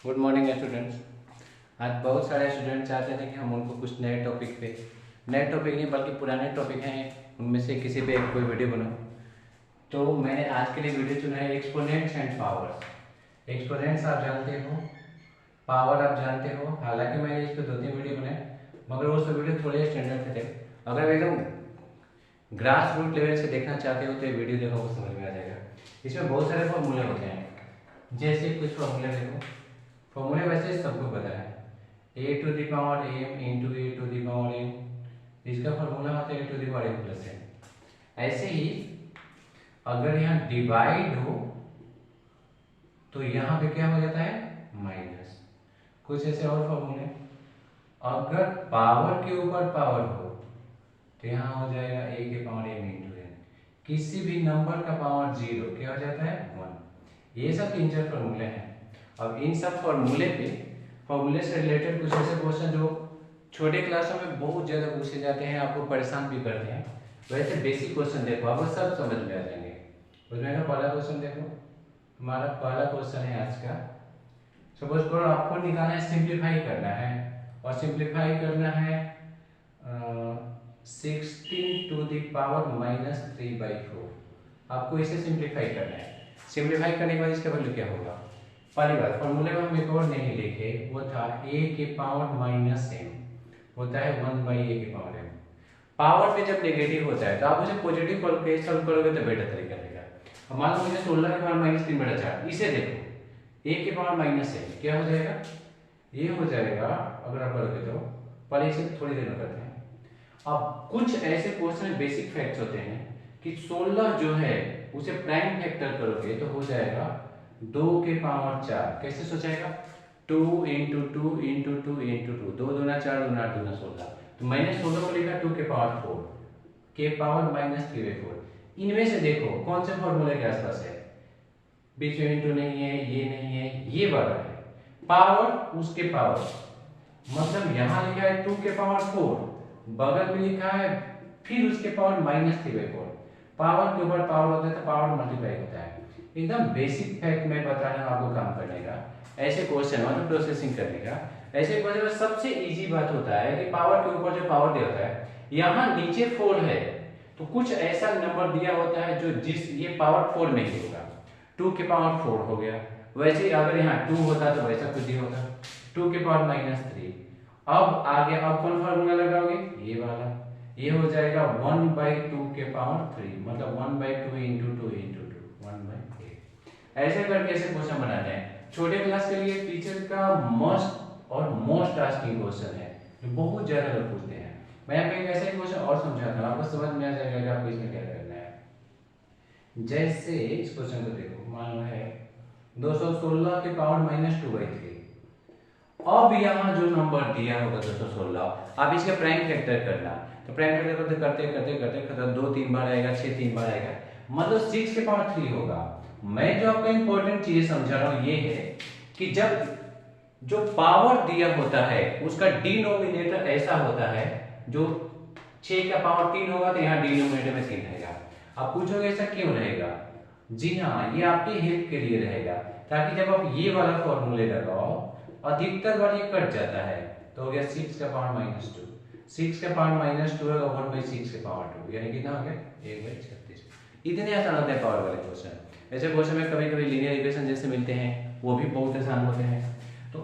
Good morning students. आज बहुत सारे स्टूडेंट चाहते थे कि हम उनको कुछ नए टॉपिक पे, नए टॉपिक नहीं बल्कि पुराने टॉपिक हैं उनमें से किसी पे एक कोई वीडियो बनाओ। तो मैंने आज के लिए वीडियो चुना है एक्सपोनेंट्स एंड पावर्स। एक्सपोनेंट्स आप जानते हो, पावर आप जानते हो। हालांकि मैंने इस पर 2-3 वीडियो बनाए मगर वो सब वीडियो थोड़े स्टैंडर्ड थे। अगर एकदम ग्रास रूट लेवल से देखना चाहते हो तो ये वीडियो देखो, वो समझ में आ जाएगा। इसमें बहुत सारे फॉर्मूले होते हैं, जैसे कुछ फॉर्मूले देखो। फॉर्मूले वैसे सबको पता है, a to the power m into a to the power n, इसका फॉर्मूला होता है a to the power m plus n. ऐसे ही अगर यहाँ डिवाइड हो तो यहाँ पे क्या हो जाता है माइनस। कुछ ऐसे और फॉर्मूले, अगर पावर के ऊपर पावर हो तो यहाँ हो जाएगा ए के पावर एम इंटू एन। किसी भी नंबर का पावर 0 क्या हो जाता है 1। ये सब 3-4 फॉर्मूले हैं। अब इन सब फॉर्मूले से रिलेटेड कुछ ऐसे क्वेश्चन जो छोटे क्लासों में बहुत ज़्यादा पूछे जाते हैं, आपको परेशान भी करते हैं। वैसे बेसिक क्वेश्चन देखो, आपको सब समझ में आ जाएंगे। उसमें पहला क्वेश्चन देखो, हमारा पहला क्वेश्चन है आज का। सपोज करो आपको निकालना है, सिंप्लीफाई करना है, और सिंप्लीफाई करना है 16 टू द पावर -3/4। आपको इसे सिंप्लीफाई करना है। सिंप्लीफाई करने के बाद इसका वैल्यू क्या होगा। पहली बात, फॉर्मूले में हम एक और नहीं लिखे, वो था a के पावर -m होता है 1/a के पावर m। पावर पे जब नेगेटिव होता है तो आप उसे पॉजिटिव करके सॉल्व करोगे तो बेटर तरीका रहेगा। अब मान लो मुझे 16 के पावर -3/4, इसे देखो a के पावर -m क्या हो जाएगा, ये हो जाएगा। अगर आप करोगे तो पहले इसे थोड़ी देर में करते हैं। अब कुछ ऐसे क्वेश्चन बेसिक फैक्ट्स होते हैं कि 16 जो है उसे प्राइम फैक्टर करोगे तो हो जाएगा 2 के पावर 4। कैसे सोचेगा, 2 इंटू 2 इंटू 2 इंटू 2, 2 दूना 4, 2 8 दूना 16। तो मैंने 16 को लिखा 2 के पावर 4 के पावर -3/4। इनमें से देखो कौन से फॉर्मूले के आसपास है, बीच में इंटू नहीं है, ये नहीं है, ये वाला है। पावर उसके पावर, मतलब यहाँ लिखा है 2 के पावर 4, बगल में लिखा है फिर उसके पावर -3/4। पावर के ऊपर पावर होता है तो पावर मल्टीप्लाई होता है। एकदम बेसिक फैक्ट मैं बता रहा हूँ आपको काम करने का, ऐसे क्वेश्चन मतलब प्रोसेसिंग करने का। ऐसे क्वेश्चन में सबसे इजी बात होता है कि पावर के ऊपर जो पावर दिया होता है, यहाँ नीचे 4 है तो कुछ ऐसा नंबर दिया होता है जो जिस ये पावर 4 में ही होगा। 2 के पावर 4 हो गया, वैसे ही अगर यहाँ 2 होता तो वैसा कुछ ही होता, 2 के पावर -3। अब आगे अब कौन फॉर्मूला लगाओगे, ये वाला, ये हो जाएगा 1/2 के पावर 3, मतलब 1/2 इंटू 2 इंटू 2, 1/8। ऐसे करके ऐसे क्वेश्चन बनाते हैं। छोटे क्लास के लिए टीचर का मस्ट और मोस्ट आस्किंग क्वेश्चन है जो बहुत ज्यादा लोग पूछते हैं। मैं यहाँ पे एक ऐसे क्वेश्चन और समझाता हूँ, आपको समझ में आ जाएगा कि आपको इसमें क्या करना है। जैसे इस क्वेश्चन को देखो, मान लो है 216 के पावर -2/3। अब यहाँ जो नंबर दिया होगा 216, आप इसका प्राइम फैक्टर करना। तो प्राइम फैक्टर करते करते करते करते 2 3 बार आएगा, 6 3 बार आएगा, मतलब 6 के पावर 3 होगा। मैं जो आपको इंपॉर्टेंट चीज समझा रहा हूँ ये है कि जब जो पावर दिया होता है उसका डिनोमिनेटर ऐसा होता है, जो 6 का पावर 3 होगा तो यहाँ डिनोमिनेटर में 3 रहेगा। आप पूछोगे ऐसा क्यों रहेगा, जी हाँ, ये आपकी हेल्प के लिए रहेगा, ताकि जब आप ये वाला फॉर्मूले लगाओ अधिकतर बार ये कट जाता है। तो हो गया 6 का पावर -2, 6 का पावर -2 होगा 1/6 के पावर 2, यानी कितना हो गया 1/36। इतने आसान होते हैं पावर वाले क्वेश्चन। ऐसे क्वेश्चन में कभी कभी लीनियर इक्वेशन जैसे मिलते हैं वो भी बहुत आसान होते हैं। तो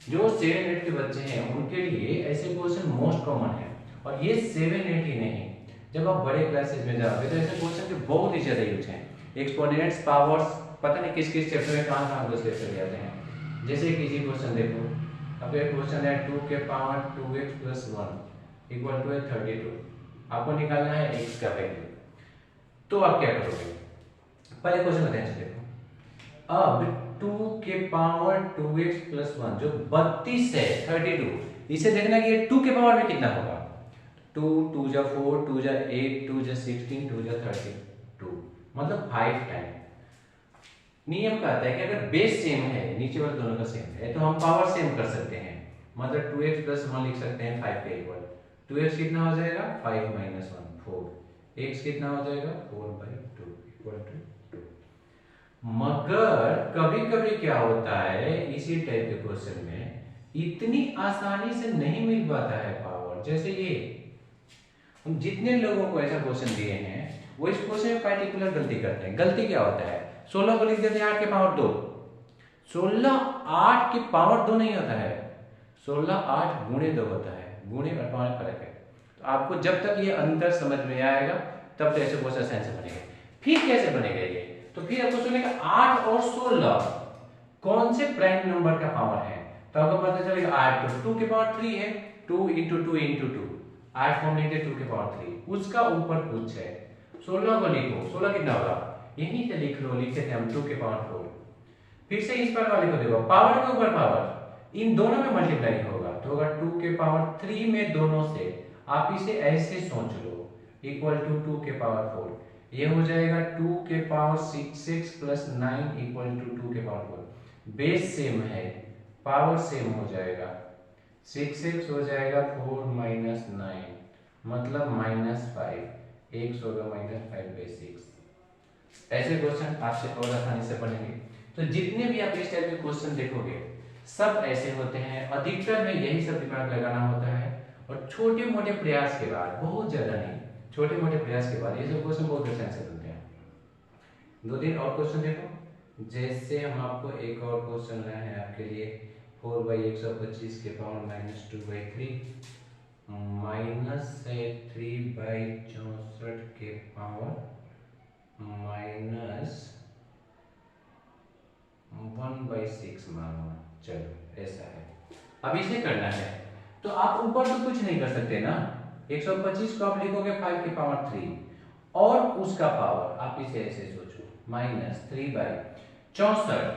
जो 7-8 के बच्चे हैं उनके लिए ऐसे क्वेश्चन मोस्ट कॉमन है। और ये 7-8 ही नहीं, जब आप बड़े क्लासेस में जाओगे तो ऐसे क्वेश्चन के बहुत ही ज्यादा यूज हैं। एक्सपोनेंट्स, पावर्स, पता नहीं किस किस चैप्टर में कहाँ क्वेश्चन चले जाते हैं। जैसे एक इजी क्वेश्चन देखो, अब एक क्वेश्चन है 2 के पावर 2x + 1 इक्वल टू 32। आपको निकालना है x का वैल्यू। तो आप क्या करोगे, पहले क्वेश्चन को ध्यान से देखो। अब 2 के पावर 2x + 1 जो 32 है, 32, इसे देखना कि ये 2 के पावर में कितना होगा। 2 2 जा 4, 2 जा 8, 2 जा 16, 2 जा 32, मतलब 5 टाइम। नियम कहता है कि अगर बेस सेम है, नीचे वाले दोनों का सेम है, तो हम पावर सेम कर सकते हैं, मतलब 2x + 1 लिख सकते हैं 5 के इक्वल। 2x कितना हो जाएगा 5 - 1 4, x कितना हो जाएगा 4/2 इक्वल टू 2। मगर कभी कभी क्या होता है इसी टाइप के क्वेश्चन में इतनी आसानी से नहीं मिल पाता है पावर। जैसे ये हम जितने लोगों को ऐसा क्वेश्चन दिए हैं वो इस क्वेश्चन में पर्टिकुलर गलती करते हैं। गलती क्या होता है, 16 को लिख देते हैं 8 के पावर 2। 16 8 के पावर 2 नहीं होता है, 16 8 गुणे 2 होता है। गुणे और पावर फर्क है। तो आपको जब तक ये अंतर समझ में आएगा तब तो ऐसे क्वेश्चन आसानी से बनेगा। फिर कैसे बनेगा ये, तो फिर आपको सुनेगा 8 और 16 कौन से प्राइम नंबर का पावर है, तो आपको पता चलेगा 8 तो 2 के पावर 3 है, 2 इंटू 2 इंटू 2, 8 फॉर्म लिखते 2 के पावर 3, उसका ऊपर कुछ है। 16 को लिखो, 16 कितना होगा, यहीं से लिख लो, लिखते थे हम 2 के पावर 4। फिर से इस पर वाले को देखो, पावर के ऊपर पावर, इन दोनों में मल्टीप्लाई होगा तो होगा 2 के पावर 3 में दोनों से। आप इसे ऐसे सोच लो, इक्वल टू 2 के पावर 4, ये हो जाएगा 2 के पावर 6 प्लस 9 इक्वल टू 2 के पावर 4। बेस सेम है, पावर सेम हो जाएगा, 6 हो जाएगा 4 माइनस 9 मतलब -5, 1 होगा -5/6। ऐसे क्वेश्चन आपसे और आसानी से बनेंगे। तो जितने भी आप इस टाइप के क्वेश्चन देखोगे सब ऐसे होते हैं, अधिकतर में यही सब दिमाग लगाना होता है। और छोटे मोटे प्रयास के बाद, बहुत ज्यादा नहीं, छोटे मोटे प्रयास के बाद ये सब क्वेश्चन बहुत आसानी से बनते हैं। 2-3 और क्वेश्चन देखो। जैसे हम आपको एक और क्वेश्चन लाए हैं आपके लिए, 4/125 के पावर -2/3 माइनस से 3/64 के पावर -1/6 मानो। चलो ऐसा है, अब इसे करना है तो आप ऊपर तो कुछ नहीं कर सकते ना। 125 को आप लिखोगे 5 के पावर 3 और उसका पावर आप इसे ऐसे सोचो -3/64।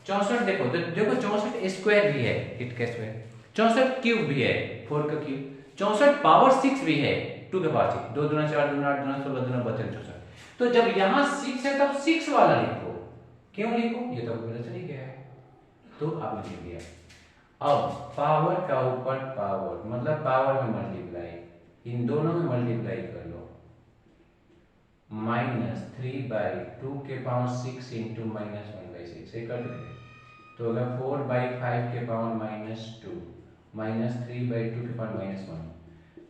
64 देखो तो देखो 64 स्क्वायर भी है, इट का स्क्वायर, 64 क्यूब भी है, 4 का क्यूब, 64 पावर 6 भी है, 2 के पावर 6, 2 दूना 4 दूना 8 दूना 16 दूना 32 64। तो जब यहां 6 है तब 6 वाला लिखो। क्यों लिखो, ये तो गलत नहीं गया है, तो आपने लिख दिया। अब पावर का ऊपर पावर मतलब पावर में मल्टीप्लाई, इन दोनों में मल्टीप्लाई कर लो, -3/2 के पावर 6 इंटू -1/6 ये कर देंगे तो होगा 4/5 के पावर -2 -3/2 के पावर -1।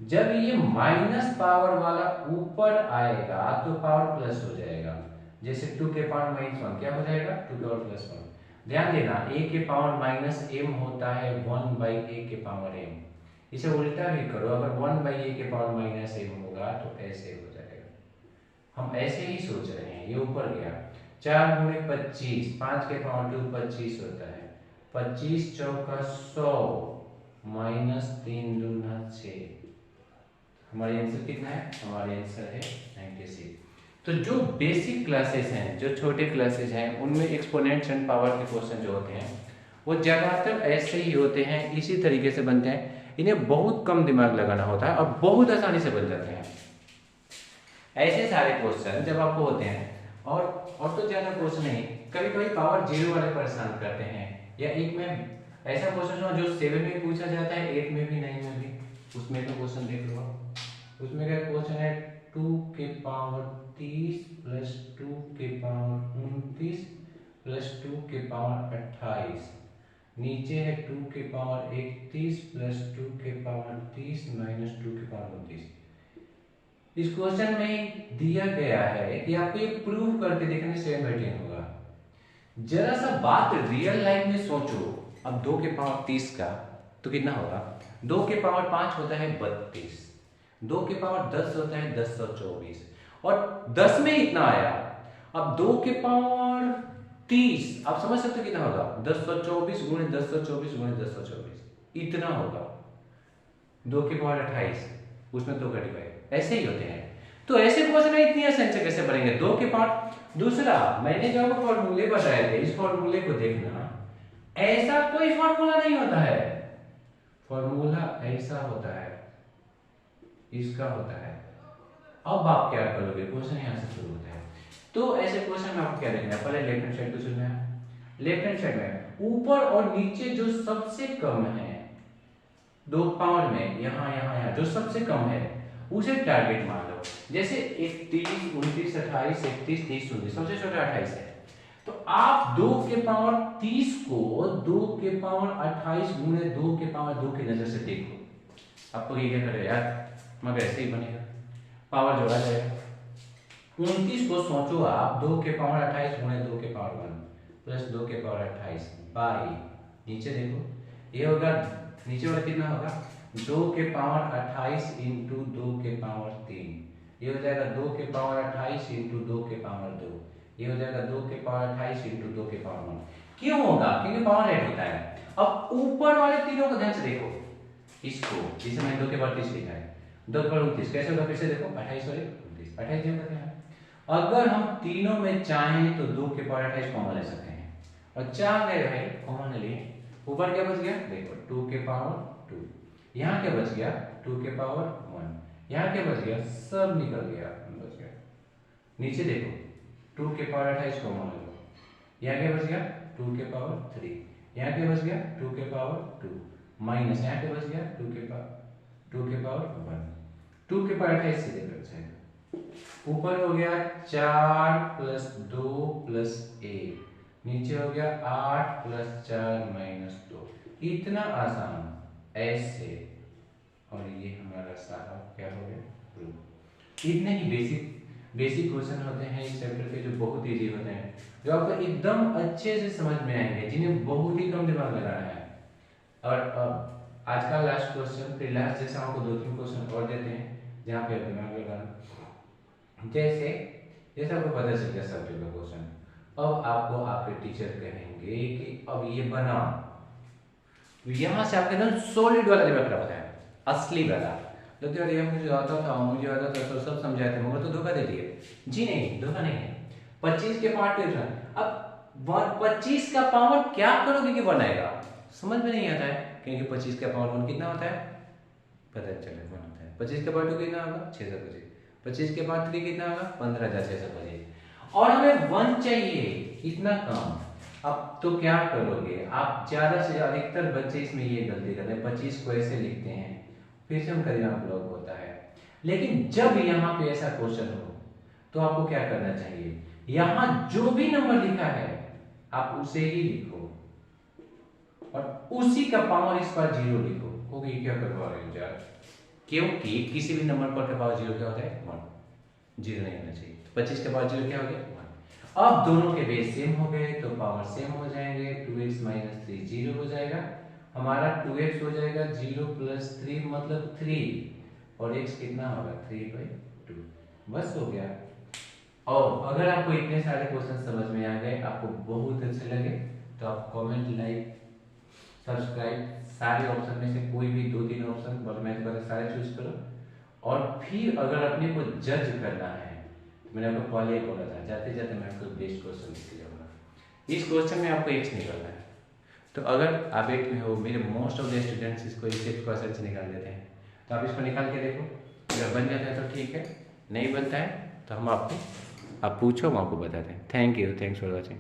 जब ये माइनस पावर वाला ऊपर आएगा तो पावर प्लस हो जाएगा, जैसे 2 के पावर -1 क्या हो जाएगा 2 के पावर +1। ध्यान देना a के पावर -m होता है 1/a के पावर m। इसे उल्टा भी करो, अगर 1/a के पावर -m होगा तो ऐसे हो जाएगा। हम ऐसे ही सोच रहे हैं, ये ऊपर गया 4 × 25, 5 के पावर 2 25 होता है, 25 चौका 100 -3 दूना 6। हमारे आंसर कितना है, हमारे आंसर है 96। तो जो बेसिक क्लासेस हैं, जो छोटे क्लासेस हैं, उनमें एक्सपोनेंट्स एंड पावर के क्वेश्चन जो होते हैं वो ज़्यादातर ऐसे ही होते हैं, इसी तरीके से बनते हैं। इन्हें बहुत कम दिमाग लगाना होता है और बहुत आसानी से बन जाते हैं। ऐसे सारे क्वेश्चन जब आपको होते हैं और तो ज़्यादा क्वेश्चन नहीं, कभी कभी पावर 0 वाले परेशान करते हैं, या एक में ऐसा क्वेश्चन हो जो 7 में पूछा जाता है, 8 में भी, 9 में भी, उसमें तो क्वेश्चन देख लो। उसमें क्या क्वेश्चन है 2 के पावर 30 प्लस 2 के पावर 29 प्लस 2 के पावर 28, नीचे है 2 के पावर 31 प्लस 2 के पावर 30 माइनस 2 के पावर 29। इस क्वेश्चन में दिया गया है कि आपको ये प्रूव करके देखने से 7/10 होगा। जरा सा बात रियल लाइफ में सोचो, अब 2 के पावर 30 का तो कितना होगा, 2 के पावर 5 होता है 32, 2 के पावर 10 होता है 1024 और 10 में इतना आया। अब 2 के पावर 30 आप समझ सकते हो कितना होगा, 1024 गुणे 1024 गुणे 1024 इतना होगा। 2 के पावर 28 उसमें 2 का डिवाइड, ऐसे ही होते हैं। तो ऐसे क्वेश्चन इतनी आसानी से कैसे बनेंगे, 2 के पावर। दूसरा मैंने जो आपको फॉर्मूले बताए थे, इस फॉर्मूले को देखना, ऐसा कोई फॉर्मूला नहीं होता है, फॉर्मूला ऐसा होता है, इसका होता है। अब आप क्या करोगे, क्वेश्चन यहां से शुरू होता है। तो ऐसे क्वेश्चन में आपको क्या देखना है, पहले लेफ्ट हैंड साइड को चुनना है। लेफ्ट हैंड साइड में ऊपर और नीचे जो सबसे कम है 2 पावर में, यहाँ जो सबसे कम है उसे टारगेट मान लो। जैसे 31 29 28 31 30 19, सबसे छोटा 28 है, तो आप 2 के पावर 30 को 2 के पावर 28 गुणे 2 के पावर 2 की नजर से देखो। आपको ये क्या करेगा यार, मगर ऐसे ही बनेगा, पावर जोड़ा जाएगा। 29 को सोचो आप 2 के पावर 28 गुणे 2 के पावर 1 प्लस 2 के पावर 28 बाई, नीचे देखो ये होगा, नीचे वाला कितना होगा 2 के पावर 28 इंटू 2 के पावर 3, ये हो जाएगा 2 के पावर 28 इंटू 2 के पावर 2, ये हो जाएगा 2 के पावर 28 इंटू 2 के पावर 1। क्यों होगा? क्योंकि पावर ऐड होता है। अब ऊपर वाले तीनों को ध्यान से देखो, इसको जिसे मैंने 2 के पावर 30 लिखा है, 2 के पावर 29 कैसे होगा, फिर से देखो 28 और 29, 28 जो करते हैं। अगर हम तीनों में चाहें तो 2 के पावर 28 कॉमन ले सकते हैं, और चाह गए भाई कॉमन लिए, ऊपर क्या बच गया देखो 2 के पावर 2, यहाँ क्या बच गया 2 के पावर 1, यहाँ क्या बच गया, सब निकल गया, बच गया। नीचे देखो 2 के पावर 28 कॉमन ले लो, यहाँ क्या बच गया 2 के पावर 3, यहाँ क्या बच गया 2 के पावर 2, माइनस यहाँ क्या बच गया 2 के पावर 1, 2 के पावर 28 सीधे कर जाएगा। ऊपर हो गया 4 प्लस 2 प्लस 1, नीचे हो गया 8 प्लस 4 माइनस 2। इतना आसान ऐसे, और ये हमारा सारा क्या हो गया प्रूफ। इतने ही बेसिक क्वेश्चन होते हैं इस चैप्टर के, जो बहुत इजी होते हैं, जो आपको एकदम अच्छे से समझ में आएंगे, जिन्हें बहुत ही कम दिमाग लगाना है। और आज का लास्ट क्वेश्चन, फिर लास्ट जैसे आपको 2-3 क्वेश्चन और देते हैं जहाँ पे दिमाग लगाना, जैसे आपको पता चल गया सब्जेक्ट का क्वेश्चन, अब आपको आपके टीचर कहेंगे कि अब ये बना, यहां से आपके एकदम सॉलिड वाला दिमाग खराब होता है, असली वाला। लगता है मुझे आता था तो सब समझाए थे, मगर तो धोखा दे दिए। जी नहीं, धोखा नहीं है। 25 के पावर ट्यूशन, अब 25 का पावर क्या करोगे कि 1 आएगा, समझ में नहीं आता है, क्योंकि 25 का पावर 1 कितना होता है पता चले 1 होता है। 25 का पावर 2 कितना होगा 625, 25 के पावर 3 कितना होगा 15,625, और हमें 1 चाहिए, इतना कम। अब तो क्या करोगे आप, ज्यादा से ज्यादा अधिकतर बच्चे इसमें ये गलती करते हैं, 25 को ऐसे लिखते हैं, फिर से उनका दिमाग ब्लॉक होता है। लेकिन जब यहाँ पे ऐसा क्वेश्चन हो तो आपको क्या करना चाहिए, यहाँ जो भी नंबर लिखा है आप उसे ही लिखो, और उसी का पावर इस पर 0 लिखो। ओके, क्या करवा रहे हो यार, क्योंकि किसी भी नंबर पर का पावर 0 क्या होता है 1, 0 नहीं होना चाहिए। तो 25 का पावर 0 क्या हो गया 1। अब दोनों के बेस सेम हो गए तो पावर सेम हो जाएंगे, 2x माइनस 3 0 हो जाएगा, हमारा 2x हो जाएगा 0 प्लस 3 मतलब 3, और x कितना होगा 3/2, बस हो गया। और अगर आपको इतने सारे क्वेश्चन समझ में आ गए, आपको बहुत अच्छे लगे, तो आप कमेंट, लाइक, सब्सक्राइब, सारे ऑप्शन में से कोई भी 2-3 ऑप्शन, बस मैं तो सारे चूज करो। और फिर अगर अपने को जज करना है, मैंने आपको पहले ही बोला था, जाते जाते मैं आपको बेस्ट क्वेश्चन लिख जाऊंगा, इस क्वेश्चन में आपको x निकालना है। तो अगर आप 8 में हो, मेरे मोस्ट ऑफ द स्टूडेंट्स इसको इस क्वेश्चन से निकाल देते हैं, तो आप इसको निकाल के देखो, अगर बन जाता है तो ठीक है, नहीं बनता है तो हम आप पूछो, हम आपको बताते हैं। Thank you, thanks for watching.